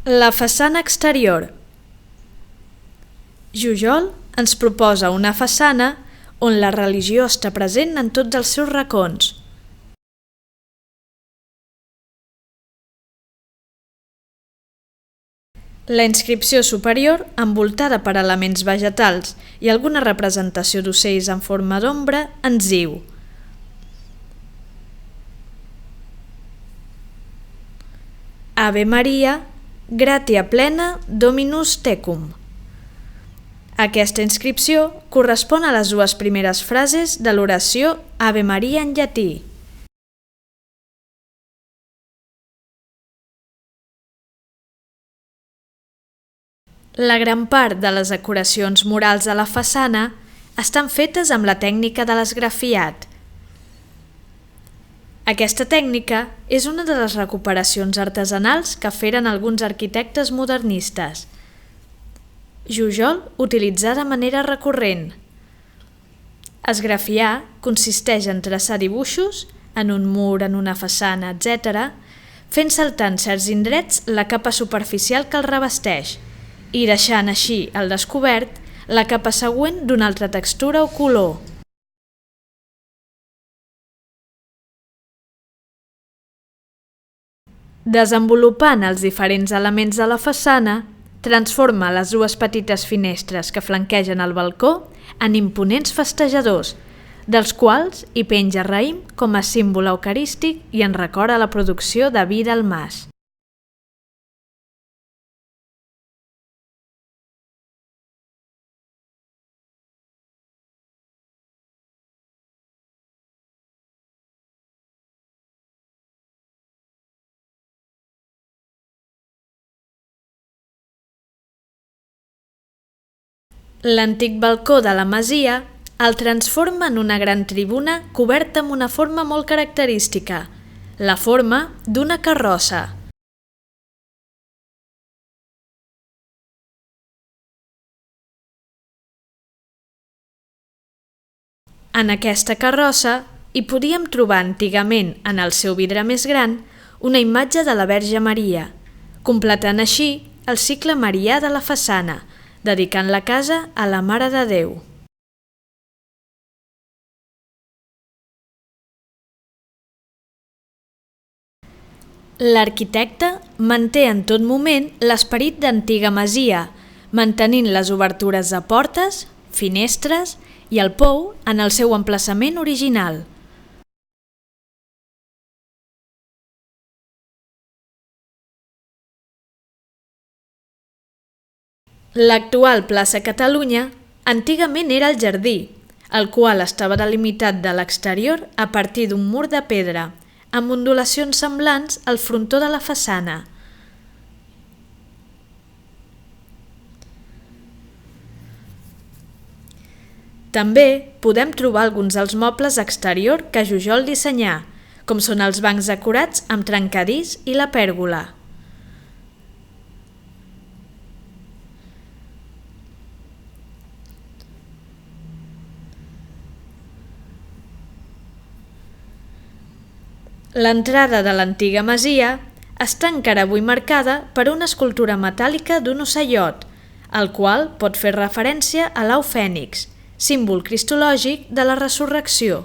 La façana exterior. Jujol ens proposa una façana on la religió està present en tots els seus racons. La inscripció superior, envoltada per elements vegetals i alguna representació d'ocells en forma d'ombra, ens diu: Ave Maria, gratia plena, Dominus tecum. Aquesta inscripció correspon a les dues primeres frases de l'oració Ave Maria en llatí. La gran part de les decoracions murals a la façana estan fetes amb la tècnica de l'esgrafiat. Aquesta tècnica és una de les recuperacions artesanals que feren alguns arquitectes modernistes. Jujol utilitza de manera recurrent. Esgrafiar consisteix en traçar dibuixos en un mur, en una façana, etc., fent saltar en certs indrets la capa superficial que el revesteix i deixant així al descobert la capa següent d'una altra textura o color. Desenvolupant els diferents elements de la façana, transforma les dues petites finestres que flanquegen el balcó en imponents festejadors, dels quals hi penja raïm com a símbol eucarístic i en recorda la producció de vi del mas. L'antic balcó de la masia el transforma en una gran tribuna coberta amb una forma molt característica, la forma d'una carrossa. En aquesta carrossa hi podíem trobar antigament, en el seu vidre més gran, una imatge de la Verge Maria, completant així el cicle marià de la façana, dedicant la casa a la Mare de Déu. L'arquitecte manté en tot moment l'esperit d'antiga masia, mantenint les obertures de portes, finestres i el pou en el seu emplaçament original. L'actual plaça Catalunya antigament era el jardí, el qual estava delimitat de l'exterior a partir d'un mur de pedra, amb ondulacions semblants al frontó de la façana. També podem trobar alguns dels mobles exterior que Jujol dissenyà, com són els bancs decorats amb trencadís i la pèrgola. L'entrada de l'antiga masia està encara avui marcada per una escultura metàl·lica d'un ocellot, el qual pot fer referència a l'au fènix, símbol cristològic de la resurrecció.